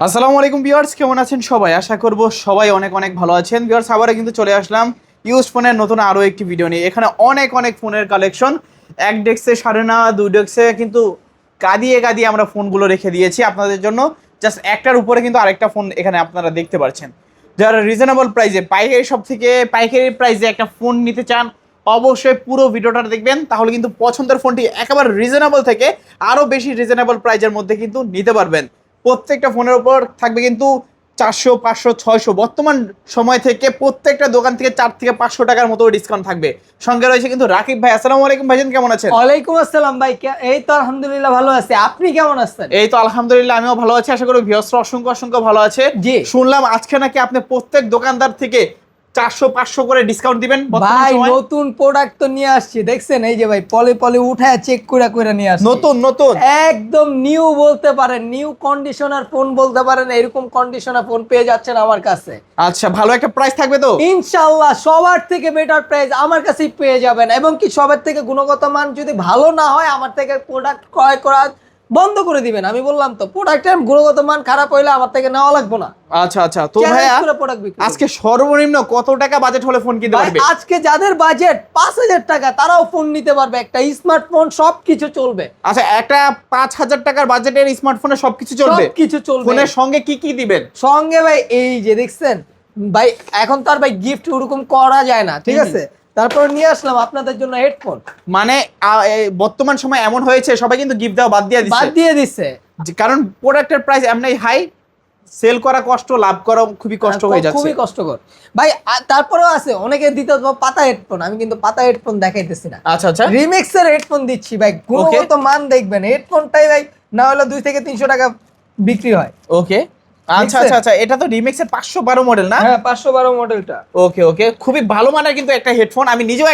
আসসালামু আলাইকুম ভিউয়ার্স, কেমন আছেন সবাই? আশা করব সবাই অনেক অনেক ভালো আছেন। ভিউয়ার্স, আবারও কিন্তু চলে আসলাম ইউজ ফোনের নতুন আরও একটি ভিডিও নিয়ে। এখানে অনেক অনেক ফোনের কালেকশন, এক ডেস্কে সাড়ে না, দুই ডেস্কে কিন্তু কাঁদিয়ে কাঁদিয়ে আমরা ফোনগুলো রেখে দিয়েছি আপনাদের জন্য। জাস্ট একটার উপরে কিন্তু আরেকটা ফোন এখানে আপনারা দেখতে পাচ্ছেন, যারা রিজনেবল প্রাইসে পাইকারি প্রাইসে একটা ফোন নিতে চান, অবশ্যই পুরো ভিডিওটা দেখবেন। তাহলে কিন্তু পছন্দের ফোনটি একেবারে রিজনেবল থেকে আরও বেশি রিজনেবল প্রাইসের মধ্যে কিন্তু নিতে পারবেন। প্রত্যেকটা ফোনের উপর থাকবে কিন্তু 400, 500, 600 বর্তমান সময় থেকে প্রত্যেকটা দোকান থেকে 4 থেকে 500 টাকার মতো ডিসকাউন্ট থাকবে। সঙ্গে রয়েছে কিন্তু রাকিব ভাই। আসসালামু আলাইকুম ভাইজান, কেমন আছেন? ওয়ালাইকুম আসসালাম ভাই, এই তো আলহামদুলিল্লাহ ভালো আছি। আপনি কেমন আছেন? এই তো আলহামদুলিল্লাহ, আমিও ভালো আছি। আশা করি ভিউয়ার্সরা অসংখ্য অসংখ্য ভালো আছে। জি, শুনলাম আজকে নাকি আপনি প্রত্যেক দোকানদার থেকে 400-500 করে ডিসকাউন্ট দিবেন ভাই। নতুন প্রোডাক্ট তো নিয়ে আসছি, দেখছেন? এই যে ভাই পলে পলে উঠায় চেক করে নিয়ে আসছি। নতুন নতুন একদম নিউ বলতে পারেন, নিউ কন্ডিশনার ফোন বলতে পারেন। এরকম কন্ডিশনার ফোন পেয়ে যাচ্ছেন আমার কাছে। আচ্ছা, ভালো একটা প্রাইস থাকবে তো ইনশাআল্লাহ সবার থেকে বেটার প্রাইস আমার কাছেই পেয়ে যাবেন। এবং কি সবার থেকে গুণগত মান যদি ভালো না হয় আমার থেকে প্রোডাক্ট ক্রয় করা বন্ধ করে দিবেন। আমি বললাম তো, প্রোডাক্টের গুণগত মান খারাপ হইলে আমার থেকে নেওয়া লাগবে না। আচ্ছা আচ্ছা, তো ভাইয়া আজকে সর্বনিম্ন কত টাকা বাজেট হলে ফোন কিনতে পারবে? আজকে যাদের বাজেট 5000 টাকা তারাও ফোন নিতে পারবে, একটা স্মার্টফোন, সবকিছু চলবে। আচ্ছা, একটা 5000 টাকার বাজেটের স্মার্টফোনে সবকিছু চলবে? সবকিছু চলবে। ফোনের সঙ্গে কি কি দিবেন? সঙ্গে ভাই এই যে দেখছেন ভাই, এখন তো আর ভাই গিফট ওরকম করা যায় না, ঠিক আছে? তারপর নিয়ে আসলাম আপনাদের জন্য হেডফোন। মানে বর্তমান সময় এমন হয়েছে সবাই কিন্তু গিফট দেওয়া বাদ দিয়ে দিচ্ছে, কারণ প্রোডাক্টের প্রাইস এমনি হাই, সেল করা কষ্ট, লাভ করা খুবই কষ্ট হয়ে যাচ্ছে, খুবই কষ্টকর ভাই। তারপরেও আছে অনেকে দিতে পাতা হেডফোন, আমি কিন্তু পাতা হেডফোন দেখাইতেছি না। আচ্ছা আচ্ছা, রিমিক্স এর হেডফোন দিচ্ছি ভাই, গুণগত মান দেখবেন। হেডফোনটাই ভাই না হলে 2 থেকে 300 টাকা বিক্রি হয়। ওকে, আচ্ছা আচ্ছা আচ্ছা, এটা তো রিমিক্স এর 512 মডেল না? হ্যাঁ, 512 মডেলটা। ওকে ওকে, খুবই ভালো মানের কিন্তু একটা হেডফোন। আমি নিজেও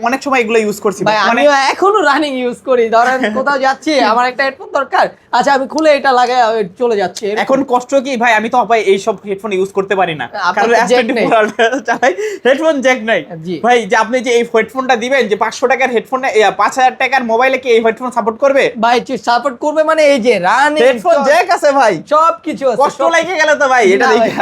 অনেক সময় এগুলো ইউজ করছি ভাই, আমি এখনো রানিং ইউজ করি। ধরেন কোথাও যাচ্ছি, আমার একটা হেডফোন দরকার, আচ্ছা আমি খুলে এটা লাগাই চলে যাচ্ছি। এখন কষ্ট কি ভাই, আমি তো ভাই এই সব হেডফোন ইউজ করতে পারি না, আপনার কারণ চালাই হেডফোন জ্যাক নাই। ভাই, যে আপনি যে এই হেডফোনটা দিবেন, যে 500 টাকার হেডফোনে 5000 টাকার মোবাইলে কি এই হেডফোন সাপোর্ট করবে? ভাই সাপোর্ট করবে মানে এই যে রানিং হেডফোন জ্যাক আছে ভাই, সবকিছু আছে। কষ্ট লাগে গেল তো ভাই এটা দেখে।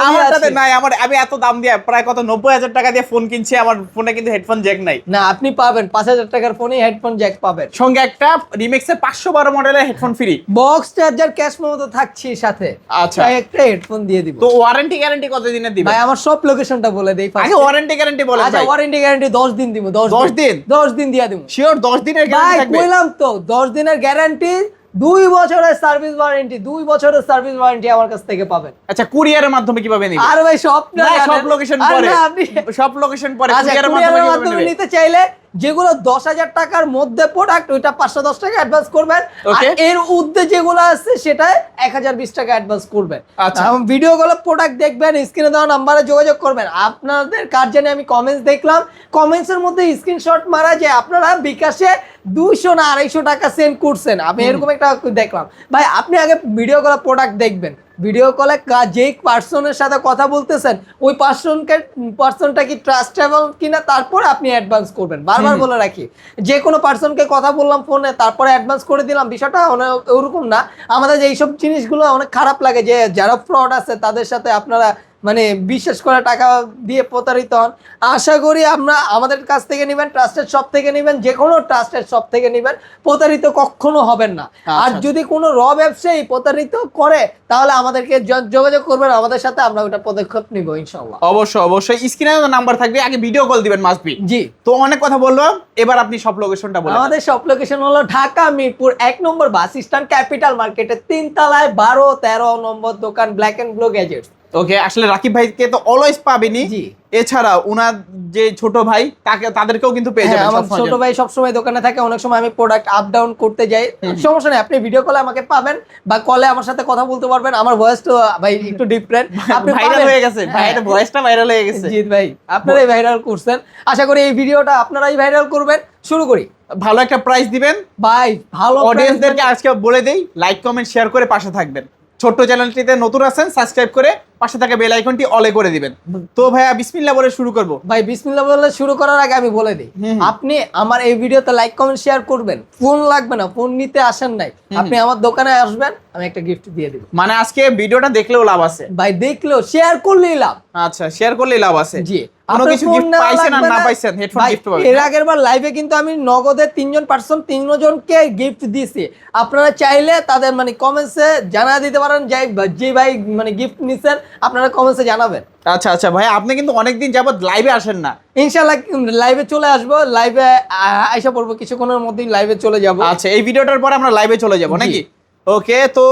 আমার সাথে নাই, আমি এত দাম দিয়ে প্রায় কত 90,000 টাকা দিয়ে ফোন কিনছি, আমার ফোনে কিন্তু হেডফোন জ্যাক নাই। না, আপনি পাবেন 5000 টাকার ফোনে হেডফোন জ্যাক পাবেন, সঙ্গে একটা রিমিক্সের 512 মডেলের headphone free, box charger, cash memo তো থাকছে সাথে। আচ্ছা, একটা হেডফোন দিয়ে দিব। তো ওয়ারেন্টি গ্যারান্টি কত দিনের দিবেন? ভাই আমার সব লোকেশনটা বলে দেই। আগে ওয়ারেন্টি গ্যারান্টি বলেন। আচ্ছা, ওয়ারেন্টি গ্যারান্টি 10 দিন দিব। 10 দিন 10 দিন দিয়া দিব। শিওর 10 দিনের গ্যারান্টি থাকবে? কইলাম তো 10 দিনের গ্যারান্টি, 2 বছরের সার্ভিস ওয়ারেন্টি। 2 বছরের সার্ভিস ওয়ারেন্টি আমার কাছ থেকে পাবেন। আচ্ছা, কুরিয়ারের মাধ্যমে কিভাবে নিবেন? আর ভাই সব না, সব লোকেশন পরে, সব লোকেশন পরে। কুরিয়ারের মাধ্যমে নিতে চাইলে যেগুলো 10,000 টাকার মধ্যে প্রোডাক্ট, ওইটা 510 টাকা অ্যাডভান্স করবেন। আর এর ঊর্ধ্বে যেগুলো আছে সেটা 1020 টাকা অ্যাডভান্স করবেন। আচ্ছা, ভিডিও কলে প্রোডাক্ট দেখবেন, স্ক্রিনে দেওয়া নাম্বারে যোগাযোগ করবেন। আপনাদের কার জানি আমি কমেন্টস দেখলাম, কমেন্টসের মধ্যে স্ক্রিনশট মারা যে আপনারা বিকাশে 200 না 250 টাকা সেন্ড করছেন। আমি এরকম একটা দেখলাম। ভাই আপনি আগে ভিডিও কলে প্রোডাক্ট দেখবেন, ভিডিও কলে যেই পার্সনের সাথে কথা বলতেছেন ওই পার্সনটা কি ট্রাস্টেবল কিনা, তারপর আপনি অ্যাডভান্স করবেন। বারবার বলে রাখি, যে কোনো পার্সনকে কথা বললাম ফোনে, তারপরে অ্যাডভান্স করে দিলাম, বিষয়টা ওরকম না। আমাদের যে এইসব জিনিসগুলো অনেক খারাপ লাগে, যে যারা ফ্রড আছে তাদের সাথে আপনারা মানে বিশেষ করে টাকা দিয়ে প্রতারিত হন। আশা করি আমাদের কাছ থেকে নেবেন, ট্রাস্টেড শপ থেকে নেবেন, যে কোনো ট্রাস্টেড শপ থেকে নেবেন, প্রতারিত কখনো হবেন না। আর যদি কোনো ব্যবসায়ী প্রতারিত করে তাহলে আমাদেরকে যোগাযোগ করবেন আমাদের সাথে, আমরা ওটা পদক্ষেপ নিব ইনশাআল্লাহ। অবশ্যই অবশ্যই, স্ক্রিনে নাম্বার থাকবে, আগে ভিডিও কল দিবেন মাস্ট বি। জি, তো অনেক কথা বললাম, এবার আপনি সব লোকেশনটা বলুন। আমাদের সব লোকেশন হলো ঢাকা মিরপুর 1 নম্বর বাস স্ট্যান্ড, ক্যাপিটাল মার্কেটের 3 তলায় 12-13 নম্বর দোকান, ব্ল্যাক এন্ড ব্লু গ্যাজেটস। ওকে, আসলে রাকিব ভাইকে তো অলওয়েজ পাবেনি, এছাড়া উনার যে ছোট ভাই তাদেরকেও কিন্তু পেয়ে যাবেন। আমার ছোট ভাই সবসময় দোকানে থাকে, অনেক সময় আমি প্রোডাক্ট আপ ডাউন করতে যাই, সমস্যা নেই। আপনি ভিডিও কলে আমাকে পাবেন বা কলে আমার সাথে কথা বলতে পারবেন। আমার ভয়েস তো ভাই একটু ডিফারেন্ট, আপনি ভাইরাল হয়ে গেছে, ভাইয়ের ভয়েসটা ভাইরাল হয়ে গেছে। জি ভাই, আপনারাই ভাইরাল করছেন। আশা করি এই ভিডিওটা আপনারাই ভাইরাল করবেন। শুরু করি। ভালো একটা প্রাইস দিবেন ভাই, ভালো অডিয়েন্সদেরকে আজকে বলে দেই, লাইক কমেন্ট শেয়ার করে পাশে থাকবেন। ছোট্ট চ্যানেলটিতে নতুন আছেন সাবস্ক্রাইব করে পাশে থাকা বেল আইকনটি অলে করে দিবেন। তো ভাইয়া বিসমিল্লাহ বলে শুরু করব। ভাই বিসমিল্লাহ বলে শুরু করার আগে আমি বলে দিই, আপনি আমার এই ভিডিওতে লাইক কমেন্ট শেয়ার করবেন। ফোন লাগবে না, ফোন নিতে আসেন নাই, আপনি আমার দোকানে আসবেন, আমি একটা গিফট দিয়ে দেব। মানে আজকে ভিডিওটা দেখলেও লাভ আছে ভাই, দেখলেও শেয়ার করলেই লাভ। আচ্ছা, শেয়ার করলেই লাভ আছে। জি, কোনো কিছু গিফট পাইছেন আর না পাইছেন হেডফোন গিফট পাবেন। এর আগের বার লাইভে কিন্তু আমি নগদে 3জনকে গিফট দিয়েছি। আপনারা চাইলে তাদের মানে কমেন্টসে জানা দিতে পারেন যে ভাই মানে গিফট নিছেন, আপনারা কমেন্টসে জানাবেন। আচ্ছা আচ্ছা ভাই, আপনি কিন্তু অনেকদিন যাবত লাইভে আসেন না। ইনশাআল্লাহ লাইভে চলে আসবো, লাইভে আইসা পড়বো কিছুক্ষণের মধ্যেই লাইভে চলে যাব। আচ্ছা, এই ভিডিওটার পরে আমরা লাইভে চলে যাব নাকি? ওকে, তো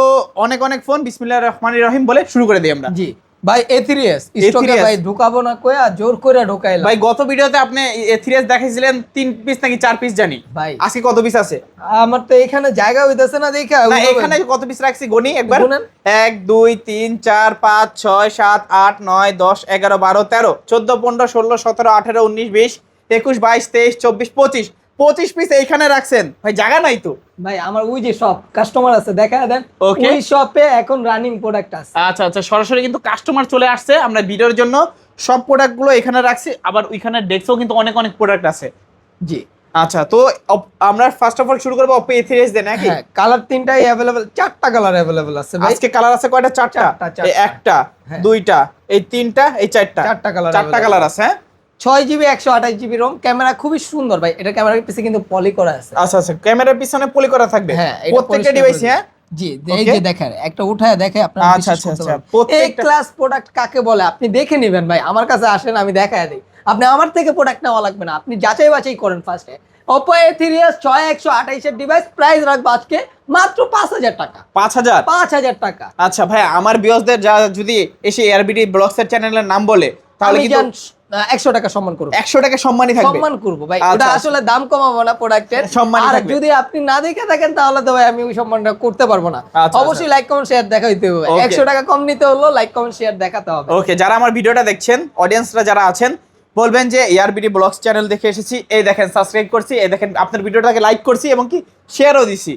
অনেক অনেক ফোন বিসমিল্লাহির রহমানির রহিম বলে শুরু করে দিই আমরা। জি ভাই, A3s স্টকে ভাই ঢুকাবো না কইয়া জোর করে ঢুকাইলাম। ভাই গত ভিডিওতে আপনি A3s দেখাইছিলেন 3 পিস নাকি 4 পিস জানি ভাই, আজকে কত পিস আছে? আমার তো এখানে জায়গা হইতাছে না দেখা। না, এখানে কত পিস রাখছি গনি একবার। গুনেন। 1 2 3 4 5 6 7 8 9 10 11 12 13 14 15 16 17 18 19 20 21 22 23 24 25 পিস এইখানে রাখছেন ভাই, জায়গা নাই তো। ভাই আমার ওই যে সব কাস্টমার আছে, দেখা দেন। Okay. ওই শপে এখন রানিং প্রোডাক্ট আছে। আচ্ছা আচ্ছা, সরাসরি কিন্তু কাস্টমার চলে আসছে। আমরা ভিডিওর জন্য সব প্রোডাক্টগুলো এখানে রাখছি, আবার ওইখানে ডেস্কেও কিন্তু অনেক অনেক প্রোডাক্ট আছে। জি আচ্ছা, তো আমরা ফার্স্ট অফ অল শুরু করব Oppo A3s দিয়ে নাকি? হ্যাঁ, কালার তিনটাই अवेलेबल, চারটা কালার अवेलेबल আছে ভাই। আজকে কালার আছে কয়টা? চারটা। চারটা। এই একটা, হ্যাঁ। দুইটা, এই তিনটা, এই চারটা। চারটা কালার চারটা কালার আছে। হ্যাঁ, 6GB 128GB রোম, ক্যামেরা খুবই সুন্দর ভাই। এটা ক্যামেরার পিছে কিন্তু পলি করা আছে। আচ্ছা আচ্ছা, ক্যামেরার পিছনে পলি করা থাকবে হ্যাঁ, এটা প্রত্যেকটা পরিষ্কার ডিভাইসে। করে হ্যাঁ জি, এই যে দেখেন, একটা উঠায় দেখে আপনারা আচ্ছা বিশ্বাস আচ্ছা করতে আচ্ছা, পারবেন। এই প্রত্যেকটা ক্লাস প্রোডাক্ট কাকে বলে আপনি দেখে নেবেন ভাই। আমার কাছে আসেন, আমি দেখায় দিই। আপনি আমার থেকে প্রোডাক্ট নেওয়া লাগবে না, আপনি যাচাই বাছাই করেন ফার্স্টে। Oppo A3s 6128 এর ডিভাইস, প্রাইস রাখবো আজকে মাত্র 5000 টাকা। 5000? 5000 টাকা। আচ্ছা ভাই, আমার ভিউয়ার্সদের যা যদি এসে এআরবিডি ব্লগসের চ্যানেলের নাম বলে তাহলে আমি কিন্তু 100 টাকা সম্মান করব। 100 টাকা সম্মানই থাকবে। সম্মান করব ভাই। আচ্ছা, ওটা আচ্ছা। আসলে দাম কমাবো না প্রোডাক্টের, সম্মানই আর থাকবে। যদি আপনি না দেখে থাকেন তাহলে তো ভাই আমি ওই সম্মানটা করতে পারবো না। আচ্ছা, অবশ্যই লাইক কমেন্ট শেয়ার দেখাইতে হবে। Okay. 100 টাকা কম নিতে হলো, লাইক কমেন্ট শেয়ার দেখাতে হবে। ওকে, যারা আমার ভিডিওটা দেখছেন, অডিয়েন্সরা যারা আছেন, বলবেন যে এআরবিডি ব্লগস চ্যানেল দেখে এসেছি, এই দেখেন সাবস্ক্রাইব করছি, এই দেখেন আপনার ভিডিওটাকে লাইক করছি এবং কি শেয়ারও দিছি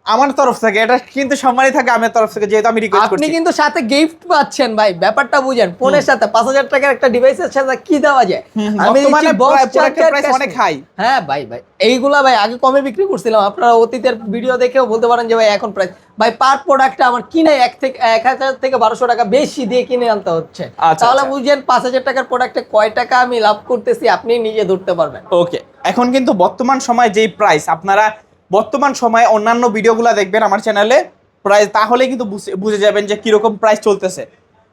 আমার তরফ থেকে। এটা কিন্তু সম্মানই থাকে আমার তরফ থেকে, যেহেতু আমি রিকোয়েস্ট আপনি করছি। কিন্তু সাথে গিফট পাচ্ছেন ভাই, ব্যাপারটা বুঝেন। ফোনের সাথে 5000 টাকার একটা ডিভাইসের সাথে কি দেওয়া যায়? আমি বর্তমানে দিচ্ছি বক্স প্রোডাক্টের চার্জার, প্রাইস অনেক হাই। হ্যাঁ ভাই ভাই, এইগুলা ভাই আগে কমে বিক্রি করছিলাম। আপনারা অতীতের ভিডিও দেখেও বলতে পারেন যে ভাই এখন প্রাইস ভাই পার প্রোডাক্টে আমার কিনে 1000 থেকে 1200 টাকা বেশি দিয়ে কিনে আনতে হচ্ছে। আচ্ছা, তাহলে আচ্ছা। বুঝেন 5000 টাকার প্রোডাক্টে কয় টাকা আমি লাভ করতেছি আপনি নিজে ধরতে পারবেন। ওকে, এখন কিন্তু বর্তমান সময় যেই প্রাইস, আপনারা বর্তমান সময়ে অন্যান্য ভিডিওগুলো দেখবেন আমার চ্যানেলে প্রাইস, তাহলে কিন্তু বুঝে যাবেন যে কিরকম প্রাইস চলতেছে।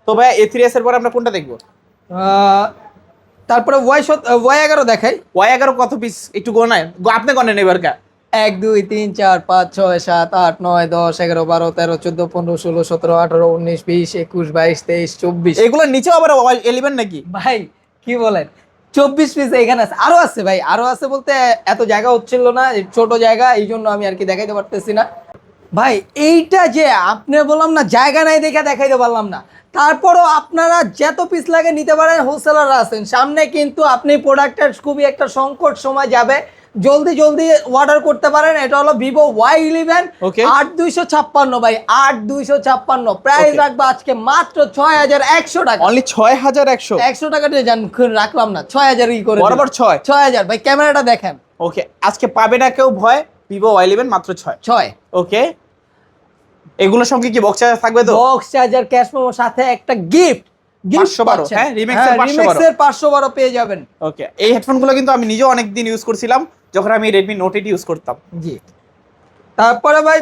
তো ভাই A3s এর পর আমরা কোনটা দেখবো? তারপরে Y11 দেখাই। Y11 কত পিস একটু গোনায়, আপনি গনেন এবার কা? 1 2 3 4 5 6 7 8 9 10 11 12 13 14 15 16 17 18 19 20 21 22 23 24। এগুলোর নিচেও আবার Y11 নাকি? ভাই কি বলেন, 24 পিস এখানে আছে। আরো আছে ভাই, আরো আছে বলতে এত জায়গা হচ্ছিল না, ছোট জায়গা, এই জন্য আমি আর কি দেখাইতে পারতেছি না ভাই। এইটা যে আপনি বললাম না জায়গা নাই দেখে দেখাইতে পারলাম না, তারপরও আপনারা যত পিস লাগে নিতে পারেন, হোলসেলার আছেন। সামনে কিন্তু আপনি প্রোডাক্টের খুবই একটা সংকট সময় যাবে, জলদি জলদি অর্ডার করতে পারেন। এটা হলো ভিভো Y11 Okay. 8256 ভাই, 8256 প্রাইস Okay. রাখবো আজকে মাত্র 6100 টাকা। অনলি 6100? 100 টাকা দিয়ে জান রাখলাম না, 6000ই করে দিলাম। বরাবর 6000 ভাই, ক্যামেরাটা দেখেন। ওকে, আজকে পাবে না কেউ ভয়, ভিভো Y11 মাত্র 6। ওকে, এগুলোর সঙ্গে কি বক্স চার্জার থাকবে তো? বক্স চার্জার, ক্যাশ মেমো, সাথে একটা গিফট 512, হ্যাঁ, Remix এর 512 পেয়ে যাবেন। ওকে, এই হেডফোনগুলো কিন্তু আমি নিজেও অনেকদিন ইউজ করছিলাম যখন আমি Redmi Note 8 ইউজ করতাম। জি, তারপরে ভাই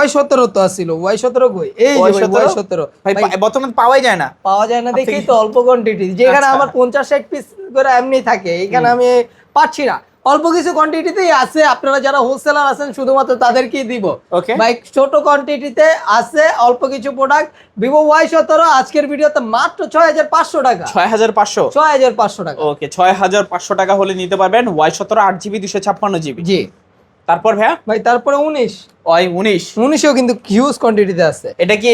Y17 তো আসছিল। Y17 কই? এই যে Y17 ভাই বর্তমানে পাওয়াই যায় না। পাওয়া যায় না দেখেই তো অল্প কোয়ান্টিটি, যেখানে আচ্ছা। আমার 50-60 পিস করে এমনি থাকে, এখানে আমি পাচ্ছি না। অল্প কিছু কোয়ান্টিটিতেই আছে, আপনারা যারা হোলসেলার আছেন শুধুমাত্র তাদেরকেই দিব। ওকে, ভাই ছোট কোয়ান্টিটিতে আছে অল্প কিছু প্রোডাক্ট। ভিভো Y17 আজকের ভিডিওতে মাত্র 6500 টাকা। 6500? 6500 টাকা। ওকে, 6500 টাকা হলে নিতে পারবেন Y17 8GB 256GB। জি তারপর ভাইয়া ভাই, তারপরে Y19? 19ও কিন্তু হিউজ কোয়ান্টিটিতে আছে। এটা কি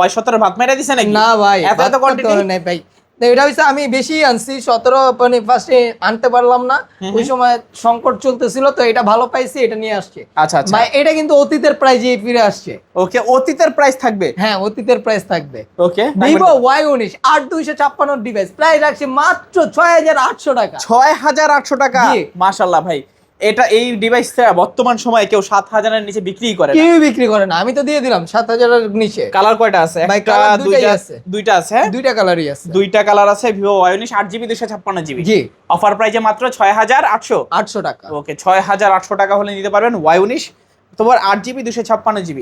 Y17 ভাত মেরে দিছে নাকি? না ভাই, এত কোয়ান্টিটি নাই ভাই। এটা হচ্ছে আমি বেশি আনছি 17 মানে ফার্স্টে আনতে পারলাম না, ওই সময় সংকট চলতেছিল, তো এটা ভালো পাইছি, এটা নিয়ে আসছে। আচ্ছা আচ্ছা ভাই এটা কিন্তু অতীতের প্রাইজে ফিরে আসছে। ওকে, অতীতের প্রাইস থাকবে। হ্যাঁ অতীতের প্রাইস থাকবে। ওকে, ভিভো Y19 8256 ডিভাইস প্রাইস রাখছে মাত্র 6800 টাকা। 6800 টাকা। জি। মাশাআল্লাহ ভাই, এটা এই ডিভাইসটা বর্তমান সময়ে কেউ 7000 এর নিচে বিক্রি করে না। কেউ বিক্রি করে না, আমি তো দিয়ে দিলাম 7000 এর নিচে। কালার কয়টা আছে? ভাই, একটা, colour দুইটাই দুইটা আছে। দুইটা আছে, হ্যাঁ? দুইটা কালারই আছে। দুইটা কালার আছে। Vivo Y19 8GB 256GB। জি। অফার প্রাইসে মাত্র 6800। 800 টাকা। ওকে, 6800 টাকা হলে নিতে পারবেন Y19, তোমার 8GB 256GB।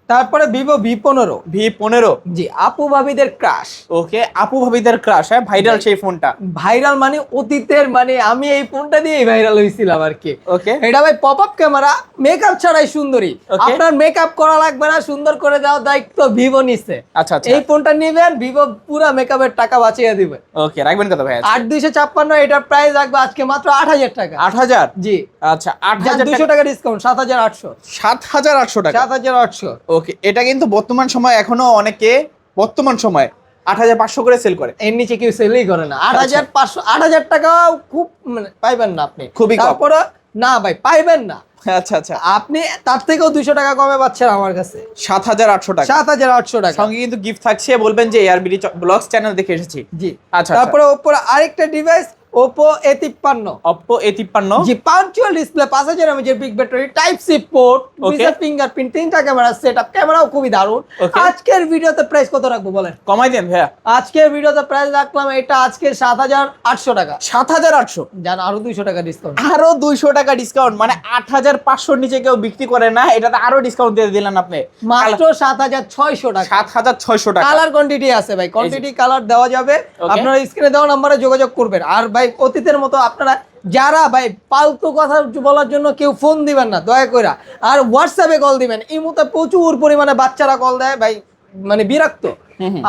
তারপরে ভিভো V15। V15। জি, আপু ভাবিদের ক্রাশ। ওকে, আপু ভাবিদের ক্রাশ, হ্যাঁ, ভাইরাল সেই ফোনটা। ভাইরাল মানে অতীতের, মানে আমি এই ফোনটা দিয়েই ভাইরাল হয়েছিলাম আর কি। ওকে, এটা ভাই পপ আপ ক্যামেরা, মেকআপ ছাড়াই সুন্দরী। Okay. আপনার মেকআপ করা লাগবে না, সুন্দর করে দেওয়ার দায়িত্ব ভিভো নিচ্ছে। আচ্ছা আচ্ছা। এই ফোনটা নিবেন, ভিভো পুরো মেকআপের টাকা বাঁচিয়ে দিবে। ওকে, রাখবেন কত ভাই? 8256, এটার প্রাইস রাখবে আজকে মাত্র 8000 টাকা। 8000? জি। আচ্ছা, 8000 200 টাকা ডিসকাউন্ট, 7800। 7800 টাকা। 7800। ওকে, এটা কিন্তু বর্তমান সময় এখনো অনেকে বর্তমান সময় 8500 করে সেল করে। এর নিচে কেউ সেলই করে না। 8500, 8000 টাকা খুব মানে পাইবেন না আপনি, খুবই কম। তারপরে না ভাই পাইবেন না। আচ্ছা আচ্ছা, আপনি তার থেকেও 200 টাকা কমে পাচ্ছেন আমার কাছে। 7800 টাকা। 7800 টাকা। সঙ্গে কিন্তু গিফট থাকছে, বলবেন যে ARBD ব্লগস চ্যানেল দেখে এসেছি। জি। আচ্ছা, তারপরে ওপরে আরেকটা device Oppo A53। Oppo A53। জি, পাঞ্চুয়াল ডিসপ্লে, 5000 mAh এর big battery, type C port, ভিসা ফিঙ্গারপ্রিন্ট, তিনটা ক্যামেরা সেটআপ, ক্যামেরাও খুবই দারুণ। Okay. আজকের ভিডিওতে প্রাইস কত রাখবো বলেন? কমাই দেন ভাইয়া। আজকের ভিডিওতে প্রাইস রাখলাম এটা আজকে 7800 টাকা। 7800? জান আরো 200 টাকা ডিসকাউন্ট। আরো 200 টাকা ডিসকাউন্ট, মানে 8500 নিচে কেউ বিক্রি করে না, এটাতে আরো ডিসকাউন্ট দিয়ে দিলেন আপনি। মাত্র 7600 টাকা। 7600 টাকা। কালার কোয়ান্টিটি আছে ভাই, কোয়ান্টিটি কালার দেওয়া যাবে। Okay. আপনারা স্ক্রিনে দেওয়া নম্বরে যোগাযোগ করবেন। আর ভাই অতীতের মতো আপনারা যারা ভাই ফালতু কথা বলার জন্য কেউ ফোন দিবেন না দয়া করে, আর হোয়াটসঅ্যাপে কল দিবেন। এই মুহূর্তে প্রচুর পরিমাণে বাচ্চারা কল দেয় ভাই, মানে বিরক্ত।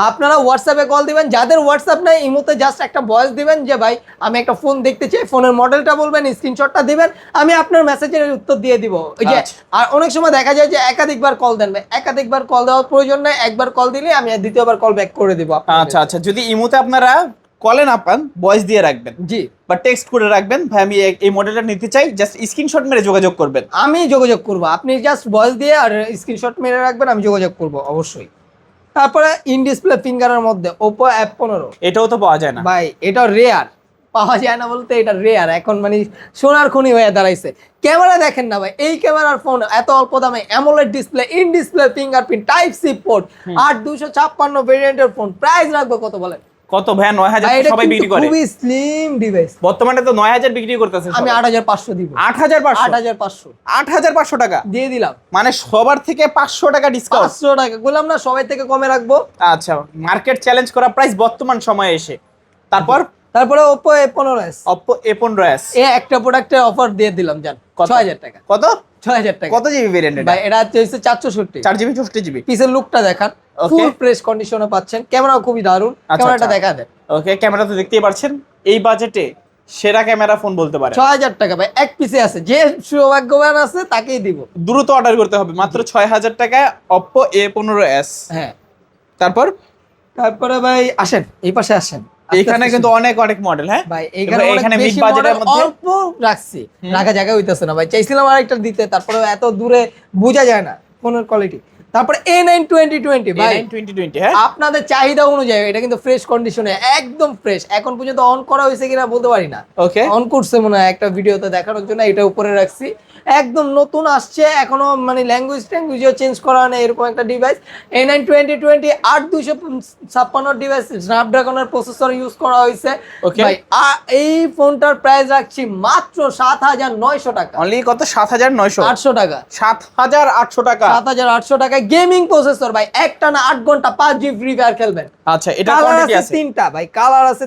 আপনারা হোয়াটসঅ্যাপে কল দিবেন, যাদের হোয়াটসঅ্যাপ নাই এই মুহূর্তে জাস্ট একটা ভয়েস দিবেন যে ভাই আমি একটা ফোন দেখতে চাই, ফোনের মডেলটা বলবেন, স্ক্রিনশটটা দিবেন, আমি আপনার মেসেজের উত্তর দিয়ে দিব। ওই যে আচ্ছা। আর অনেক সময় দেখা যায় যে একাধিকবার কল দেন, ভাই একাধিকবার কল দেওয়ার প্রয়োজন নেই, একবার কল দিলে আমি দ্বিতীয়বার কল ব্যাক করে দিব আপনাদের। আচ্ছা আচ্ছা, যদি ইমোতে আপনারা কলে না পান, ভয়েস দিয়ে রাখবেন। জি, বা টেক্সট করে রাখবেন, ভাই আমি এই মডেলটা নিতে চাই, জাস্ট স্ক্রিনশট মেরে যোগাযোগ করবেন। আমি যোগাযোগ করব, আপনি জাস্ট ভয়েস দিয়ে আর স্ক্রিনশট মেরে রাখবেন, আমি যোগাযোগ করব অবশ্যই। তারপরে ইন ডিসপ্লে ফিঙ্গারের মধ্যে Oppo F15। এটাও তো পাওয়া যায় না ভাই এটা রেয়ার, পাওয়া যায় না বলতে এটা রেয়ার, এখন মানে সোনার খনি হয়ে দাঁড়াইছে। ক্যামেরা দেখেন না ভাই, এই ক্যামেরার ফোন এত অল্প দামে, AMOLED display, in display fingerprint, type C port, 8256 ভেরিয়েন্টের ফোন, প্রাইস রাখবো কত বলেন? কত ভাই? 9000 ভাই, তো এটা সবাই কিন্তু বিক্রি করে। খুবই স্লিম ডিভাইস। বর্তমানে তো 9000 বিক্রি করতেছে আমি 8500 দিব। 8500? 8500 8500 টাকা দিয়ে দিলাম। মানে সবার থেকে 500 টাকা ডিসকাউন্ট। 500 টাকা বললাম না, সবাই থেকে কমে রাখবো। আচ্ছা, মার্কেট চ্যালেঞ্জ করা প্রাইস বর্তমান সময়ে এসে। তারপরে Oppo A15s। Oppo A15s একটা প্রোডাক্টের অফার দিয়ে দিলাম জান, কত? 6000 টাকা। কত? 6000 টাকা। কত জিবি ভেরিয়েন্ট এটা? ভাই এটা হচ্ছে 464। 4GB 64GB। পিছের লুকটা দেখান, Okay. ফুল ফ্রেশ কন্ডিশনে পাচ্ছেন, ক্যামেরাও খুবই দারুণ। আচ্ছা, ক্যামেরাটা আচ্ছা। দেখা দেন। ওকে, ক্যামেরা তো দেখতেই পাচ্ছেন, এই বাজেটে সেরা ক্যামেরা ফোন বলতে পারে। 6000 টাকা ভাই, এক পিসে আছে, যে সৌভাগ্যবান আছে তাকেই দিব। দ্রুত অর্ডার করতে হবে, মাত্র 6000 টাকায় Oppo A15s। হ্যাঁ, তারপরে ভাই আসেন এই পাশে আসেন। আস্তে এখানে আস্তে কিন্তু শুনুন। অনেক অনেক মডেল, হ্যাঁ ভাই এখানে এখানে মিড বেশি বাজেটের মডেল মধ্যে অল্প রাখছি, রাখা জায়গা হইতেছে না ভাই। চাইছিলাম আরেকটা দিতে, তারপরে এত দূরে বোঝা যায় না ফোনের কোয়ালিটি। তারপরে A9 2020 ভাই, 2020, হ্যাঁ আপনাদের চাহিদা অনুযায়ী এটা কিন্তু ফ্রেশ কন্ডিশনে, একদম ফ্রেশ। এখন পর্যন্ত অন করা হয়েছে কিনা বলতে পারি না, ওকে। অন করছে মনে হয় একটা ভিডিওতে দেখানোর জন্য, এটা উপরে রাখছি। একদম নতুন আসছে, এখনো মানে ল্যাঙ্গুয়েজও চেঞ্জ করা নেই, এরকম একটা ডিভাইস। A9 2020 8256 ডিভাইস, স্ন্যাপড্রাগনের প্রসেসর ইউজ করা হয়েছে। Okay. ভাই এই ফোনটার প্রাইস রাখছি মাত্র 7900 টাকা। অনলি কত? 7900? 800 টাকা। 7800 টাকা। 7800 টাকায় গেমিং প্রসেসর ভাই, একটানা 8 ঘন্টা 5GB ফ্রি ফায়ার খেলবেন। আচ্ছা, এটা কালার কোয়ান্টিটি আছে আছে? তিনটা ভাই, কালার আছে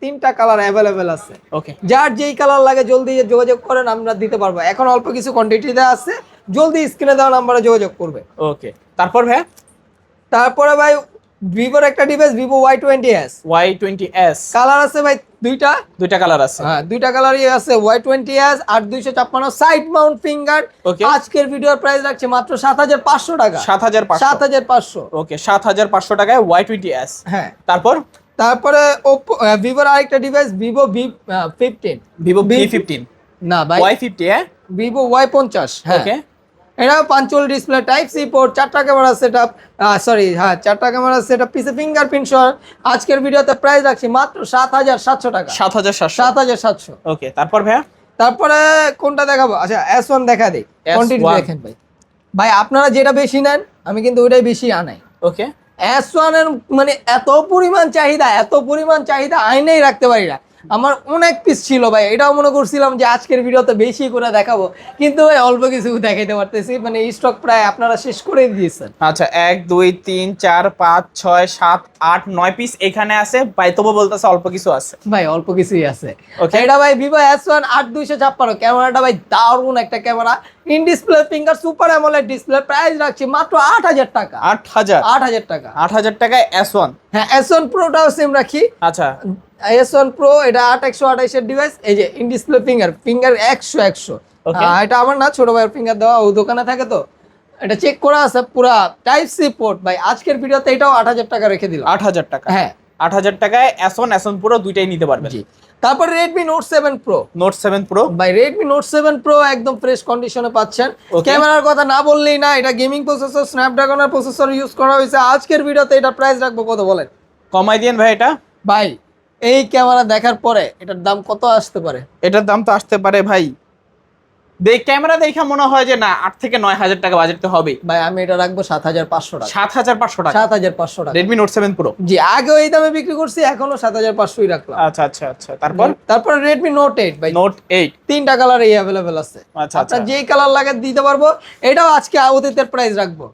তিনটা কালার অ্যাভেলেবেল আছে। ওকে, যার যেই কালার লাগে জলদি যোগাযোগ করেন, আমরা দিতে পারবো। এখন অল্প কিছু কোয়ান্টিটিতে আছে, জলদি স্ক্রিনে দেওয়া নাম্বারে যোগাযোগ করবে। ওকে। তারপর ভাই তারপরে ভাই ভিভোর একটা device, Vivo Y20s। Y20s colour আছে ভাই দুইটা কালার আছে। হ্যাঁ, দুইটা কালারই আছে। Y20s 8256 side mount finger. Okay. আজকের ভিডিওর প্রাইস রাখছে মাত্র 7500 টাকা। 7500? 7500। ওকে, 7500 টাকায় Y20s। হ্যাঁ, তারপর তারপরে ওপো ভিভোর আরেকটা device Vivo V15 Vivo V15 না ভাই Y50 হ্যাঁ ভিভো Y50 হ্যাঁ ওকে এটা punch hole display type C port 4টা ক্যামেরা সেটআপ সরি হ্যাঁ 4টা ক্যামেরা সেটআপ পিছে ফিঙ্গারপ্রিন্ট সহ আজকের ভিডিওতে প্রাইস রাখছি মাত্র 7700 টাকা 7700 7700 ওকে তারপর ভাইয়া তারপরে কোনটা দেখাবো আচ্ছা S1 দেখা দেই কন্টিনিউ S1 দেখেন ভাই ভাই আপনারা যেটা বেশি নেন আমি কিন্তু ওইটাই বেশি আনাই ওকে S1 এর মানে এত পরিমাণ চাহিদা আইনেই রাখতে পারি না আমার অনেক পিস ছিল ভাই এটাও মনে করছিলাম যে আজকের ভিডিওতে বেশি করে দেখাবো কিন্তু ভাই অল্প কিছু দেখাইতে পারতেছি মানে স্টক প্রায় আপনারা শেষ করে দিয়েছেন আচ্ছা 1 2 3 4 5 6 7 8 9 পিস এখানে আছে ভাই তবু বলতেছে অল্প কিছু আছে ভাই অল্প কিছুই আছে Okay. এটা ভাই ভিভো S1 8256 ক্যামেরাটা ভাই দারুণ একটা camera in display finger super AMOLED display price রাখছি মাত্র 8000 টাকা 8000 8000 টাকা 8000 টাকায় S1 হ্যাঁ S1 প্রোটাও সেম রাখি আচ্ছা S1 Pro এটা 8128 এর ডিভাইস এই যে ইন ডিসপ্লে ফিঙ্গার 100 Okay. এটা আমার না ছোট ভাইয়ের ফিঙ্গার দেওয়া ও দোকানে থাকে তো এটা চেক করা আছে পুরা টাইপ সি পোর্ট ভাই আজকের ভিডিওতে এটাও 8000 টাকা রেখে দিলাম 8000 টাকা হ্যাঁ 8000 টাকায় S1 Pro দুইটাই নিতে পারবেন জি তারপর Redmi Note 7 Pro Note 7 Pro ভাই Redmi Note 7 Pro একদম ফ্রেশ কন্ডিশনে পাচ্ছেন Okay. ক্যামেরার কথা না বললেই না এটা গেমিং প্রসেসর স্ন্যাপড্রাগনের প্রসেসর ইউজ করা হয়েছে আজকের ভিডিওতে এটা প্রাইস রাখবো কত বলেন কমাই দিয়েন ভাই এটা ভাই এই ক্যামেরা দেখার পরে এটার দাম কত আসতে পারে এটার দাম তো আসতে পারে ভাই ক্যামেরা দেখা মনে হয় যে না 8 থেকে 9000 টাকা বাজেট তো হবে ভাই আমি এটা রাখবো 7500 টাকা 7500 টাকা 7500 টাকা Redmi Note 7 Pro জি আগেও এই দামে বিক্রি করছি এখনো 7500ই রাখলাম আচ্ছা আচ্ছা আচ্ছা তারপর Redmi Note 8 ভাই Note 8 তিনটা কালার এই अवेलेबल আছে আচ্ছা আচ্ছা আপনার যেই কালার লাগে দিতে পারবো এটাও আজকে অতীতের প্রাইস রাখবো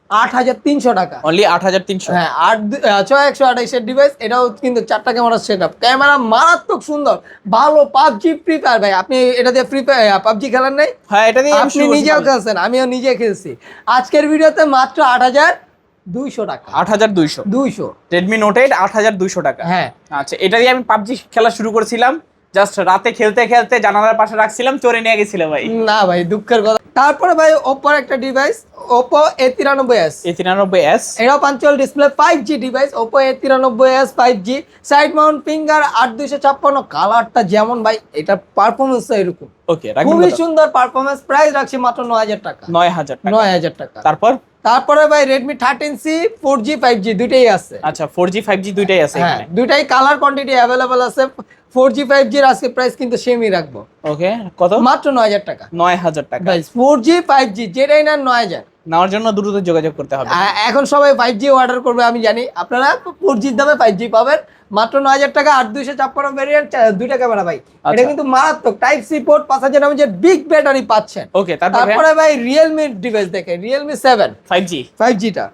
8300 টাকা অনলি 8300 হ্যাঁ 6128 এর ডিভাইস এটাও কিন্তু 4টা ক্যামেরা সেটআপ ক্যামেরা মারাত্মক সুন্দর ভালো PUBG ফ্রি ফায়ার ভাই আপনি এটা দিয়ে ফ্রি ফায়ার PUBG খেলেন নাই হ্যাঁ এটা দিয়ে আপনি নিজেও খেলছেন আমিও নিজে খেলছি আজকের ভিডিওতে মাত্র 8200 টাকা 8200 200 Redmi Note 8 8200 টাকা হ্যাঁ আচ্ছা এটা দিয়ে আমি PUBG খেলা শুরু করেছিলাম জাস্ট রাতে খেলতে খেলতে জানালার পাশে রাখছিলাম চোরে নিয়ে গেছিল ভাই না ভাই দুঃখের কথা তারপরে ভাই Oppo একটা ডিভাইস Oppo A93s A93s এটাও punctual display 5G device Oppo A93s 5G side mount finger 8256 কালারটা যেমন ভাই এটা পারফরম্যান্স এরকম ওকে রাখবেন খুবই সুন্দর পারফরম্যান্স প্রাইস রাখছি মাত্র 9000 টাকা 9000 টাকা 9000 টাকা তারপরে ভাই Redmi 13C 4G 5G দুটেই আছে আচ্ছা 4G 5G দুইটাই আছে হ্যাঁ এখানে দুটাই কালার কোয়ান্টিটি अवेलेबल আছে 4G 5G এর আজকে প্রাইস কিন্তু সেমই রাখবো ওকে কত মাত্র 9000 টাকা 9000 টাকা ভাই 4G 5G যেটাই নেন 9000 নেওয়ার জন্য দ্রুত যোগাযোগ করতে হবে এখন সবাই 5G অর্ডার করবে আমি জানি আপনারা 4G এর দামে 5G পাবেন মাত্র 9000 টাকা 8256 ভেরিয়েন্ট দুইটা ক্যামেরা ভাই এটা কিন্তু মারাত্মক টাইপ সি পোর্ট 5000 mAh এর বিগ ব্যাটারি পাচ্ছেন ওকে তারপরে ভাই Realme ডিভাইস দেখেন Realme 7 5G টা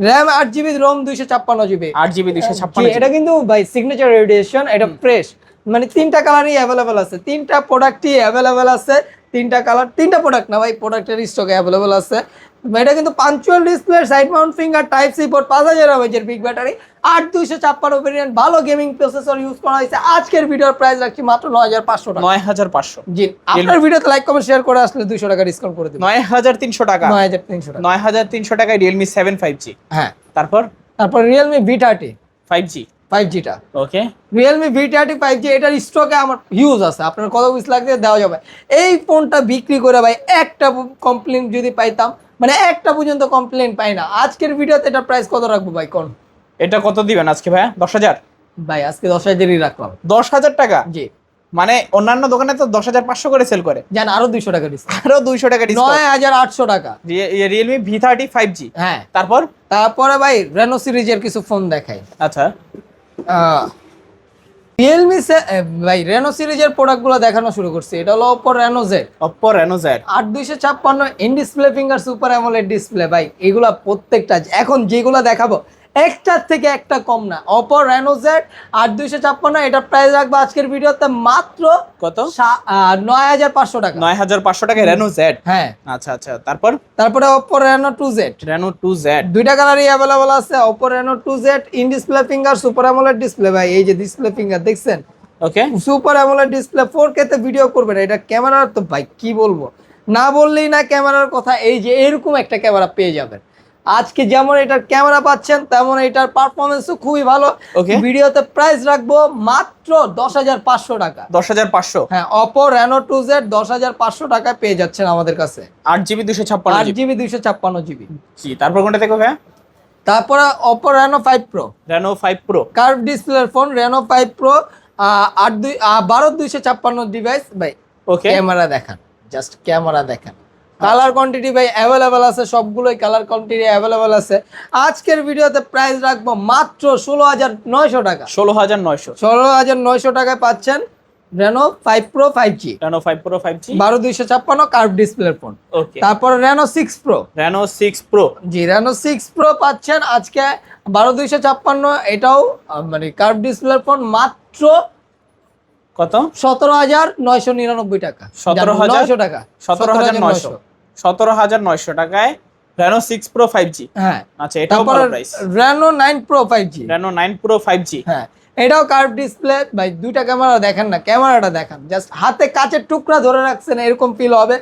RAM 8GB ROM 256GB 8GB 256 এটা কিন্তু ভাই সিগনেচার রেডিয়েশন এটা ফ্রেশ মানে তিনটা কালারই अवेलेबल আছে তিনটা প্রোডাক্টই अवेलेबल আছে তিনটা কালার তিনটা প্রোডাক্ট না ভাই প্রোডাক্টের স্টকে अवेलेबल আছে এটা কিন্তু punch hole display side mount finger type C port 5000 mAh এর বিগ ব্যাটারি 8256 ভেরিয়েন্ট ভালো গেমিং প্রসেসর ইউজ করা হয়েছে আজকের ভিডিওর প্রাইস রাখছি মাত্র 9500 টাকা 9500 জি আপনার ভিডিওতে লাইক কমেন্ট শেয়ার করে আসলে 200 টাকা ডিসকাউন্ট করে দেব 9300 টাকা 9300 টাকা 9300 টাকায় Realme 7 5G হ্যাঁ তারপর Realme V30 5G 5G টা ওকে Realme V30 5G এটার স্টকে আমার হিউজ আছে আপনার কত পিস লাগবে দেওয়া যাবে এই ফোনটা বিক্রি করে ভাই একটা কমপ্লেইন যদি পাইতাম মানে একটা পর্যন্ত কমপ্লেইন পাই না আজকের ভিডিওতে এটা প্রাইস কত রাখবো ভাই কোন এটা কত দিবেন আজকে ভাইয়া 10000 ভাই আজকে 10000ই রাখলাম 10000 টাকা জি মানে অন্যান্য দোকানে তো 10500 করে সেল করে জান আরো 200 টাকা ডিসকাউন্ট আরো 200 টাকা ডিসকাউন্ট 9800 টাকা Realme V30 5G হ্যাঁ তারপরে ভাই Reno সিরিজের কিছু ফোন দেখাই আচ্ছা Realme ভাই Reno সিরিজের প্রোডাক্টগুলো দেখানো শুরু করছি এটা হলো Oppo Reno Z 8256 in display finger super AMOLED display ভাই এগুলা প্রত্যেকটা এখন যেগুলো দেখাবো একটার থেকে একটা কম না Oppo Reno Z 8256 এটা প্রাইস রাখবো আজকের ভিডিওতে মাত্র কত 9500 টাকা 9500 টাকা Reno Z হ্যাঁ আচ্ছা আচ্ছা তারপরে Oppo Reno 2Z দুইটা কালারই अवेलेबल আছে Oppo Reno 2Z in display finger super AMOLED display ভাই এই যে ডিসপ্লে ফিঙ্গার দেখছেন ওকে সুপার অ্যামোলেড ডিসপ্লে 4K তে ভিডিও করবেন এটা ক্যামেরা তো ভাই কি বলবো না বললেই না ক্যামেরার কথা এই যে এরকম একটা ক্যামেরা পেয়ে যাবেন আজকে যেমন এটার ক্যামেরা পাচ্ছেন তেমন এটার পারফরমেন্সও খুবই ভালো। ওকে, ভিডিওতে প্রাইস রাখবো মাত্র 10,500 টাকা। 10,500। হ্যাঁ, Oppo Reno 2Z 10,500 টাকায় পেয়ে যাচ্ছেন আমাদের কাছে। 8GB 256GB। 8GB 256GB। জি, তারপর কোনটা দেখো ভাই? তারপরে Oppo Reno 5 Pro, Reno 5 Pro, curve ডিসপ্লের ফোন Reno 5 Pro, 12,256 ডিভাইস ভাই। ওকে, ক্যামেরা দেখান, জাস্ট ক্যামেরা দেখান। কালার কোয়ান্টিটি ভাই অ্যাভেলেবেল আছে, সবগুলোই কালার কোয়ান্টিটি অ্যাভেলেবেল আছে। আজকের ভিডিওতে প্রাইস রাখবো মাত্র 16,900 টাকা। 16,900। 16,900 টাকায় পাচ্ছেন Reno 5 Pro 5G, Reno 5 Pro 5G, 12,256 curve ডিসপ্লের ফোন। ওকে। তারপর Reno 6 Pro, Reno 6 Pro, জি Reno 6 Pro পাচ্ছেন আজকে 12,256, এটাও মানে কার্ভ ডিসপ্লের ফোন, মাত্র কত? 17,999 টাকা। 17,900 টাকা। 17,900। 17,900 টাকায় Reno 6 Pro 5G। হ্যাঁ, আচ্ছা, এটাও তারপর ভালো price. Reno 9 Pro 5G, Reno 9 Pro 5G, হ্যাঁ এটাও কার্ভ ডিসপ্লে ভাই। দুইটা ক্যামেরা দেখেন না, ক্যামেরাটা দেখান, জাস্ট হাতে কাচের টুকরা ধরে রাখছেন এরকম ফিল হবে।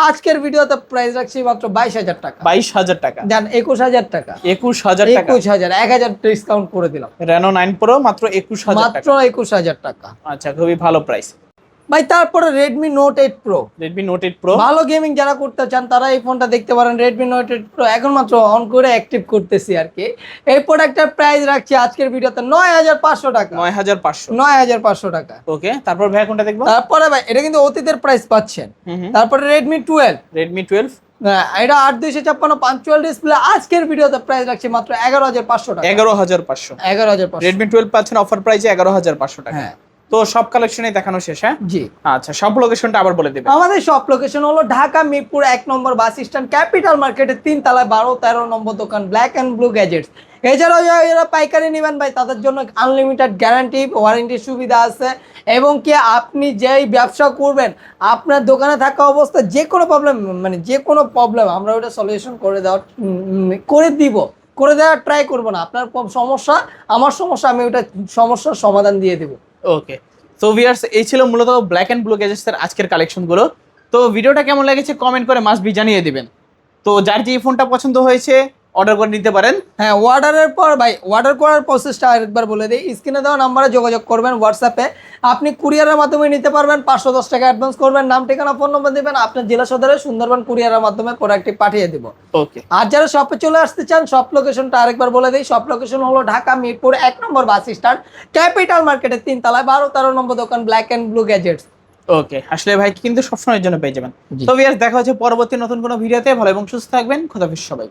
আজকের ভিডিওতে প্রাইস রাখছি মাত্র 22,000 টাকা। 22,000 টাকা। জান 21,000 টাকা। 21,000 টাকা। 21,000, 1,000 ডিসকাউন্ট করে দিলাম। Reno 9 Pro মাত্র 21,000 মাত্র টাকা। 21,000 টাকা আচ্ছা, খুবই ভালো প্রাইস। ভাই। তারপরে Redmi Note 8 Pro, Redmi Note 8 Pro, ভালো গেমিং যারা করতে চান তারা এই ফোনটা দেখতে পারেন। Redmi Note 8 Pro এখন মাত্র অন করে অ্যাক্টিভ করতেছি আর কি। এই প্রোডাক্টের প্রাইস রাখছি আজকের ভিডিওতে 9,500 টাকা। 9,500। 9,500 টাকা। ওকে, তারপর ভাই কোনটা দেখবো? তারপরে ভাই এটা কিন্তু অতীতের প্রাইস পাচ্ছেন। তারপরে Redmi 12, Redmi 12, এটা 8,256 পাঞ্চুয়াল ডিসপ্লে। আজকের ভিডিওতে প্রাইস রাখছি মাত্র 11,500 টাকা। 11,500। 11,500। Redmi 12 পাচ্ছেন অফার প্রাইসে 11,500 টাকা। হ্যাঁ, তো সব কালেকশনই দেখানো শেষ, হ্যাঁ? জি। আচ্ছা, সব লোকেশনটা আবার বলে দেবেন। আমাদের সব লোকেশন হলো ঢাকা মিরপুর 1 নম্বর বাস স্ট্যান্ড, ক্যাপিটাল মার্কেটের 3 তলায় 12-13 নম্বর দোকান ব্ল্যাক অ্যান্ড ব্লু গ্যাজেটস। এছাড়াও যারা পাইকারি নেবেন ভাই তাদের জন্য আনলিমিটেড গ্যারান্টি ওয়ারেন্টির সুবিধা আছে। এবং কি আপনি যেই ব্যবসা করবেন আপনার দোকানে থাকা অবস্থা যে কোনো প্রবলেম, মানে যে কোনো প্রবলেম আমরা ওটা সলিউশন করে দেওয়ার ট্রাই করবো না। আপনার সমস্যা আমার সমস্যা, আমি ওটা সমস্যার সমাধান দিয়ে দেবো। ওকে, তো ভিউয়ার্স এই ছিল মূলত ব্ল্যাক অ্যান্ড ব্লু গ্যাজেটস এর আজকের কালেকশনগুলো। তো ভিডিওটা কেমন লেগেছে কমেন্ট করে মাস্ট বি জানিয়ে দিবেন। তো যার যে ফোনটা পছন্দ হয়েছে অর্ডার করে নিতে পারেন। হ্যাঁ, অর্ডারের পর ভাই অর্ডার করার প্রসেসটা আরেকবার বলে দিই। স্ক্রিনে দেওয়া নাম্বারে যোগাযোগ করবেন হোয়াটসঅ্যাপে। আপনি কুরিয়ারের মাধ্যমে নিতে পারবেন। 510 টাকা অ্যাডভান্স করবেন, নাম ঠিকানা ফোন নম্বর দেবেন, আপনার জেলা সদরে সুন্দরবন কুরিয়ারের মাধ্যমে প্রোডাক্টটি পাঠিয়ে দেব। ওকে, আর যারা শপে চলে আসতে চান শপ লোকেশনটা আরেকবার বলে দিই। শপ লোকেশন হলো ঢাকা মিরপুর 1 নম্বর বাস স্ট্যান্ড, ক্যাপিটাল মার্কেটের 3 তলায় 12-13 নম্বর দোকান ব্ল্যাক অ্যান্ড ব্লু গ্যাজেটস। ওকে, আসলে ভাই কিন্তু সবসময়ের জন্য পেয়ে যাবেন। জি। তো ভিউয়ার্স দেখা হচ্ছে পরবর্তী নতুন কোনো ভিডিওতে। ভালো এবং সুস্থ থাকবেন। খোদাফিজ সবাই।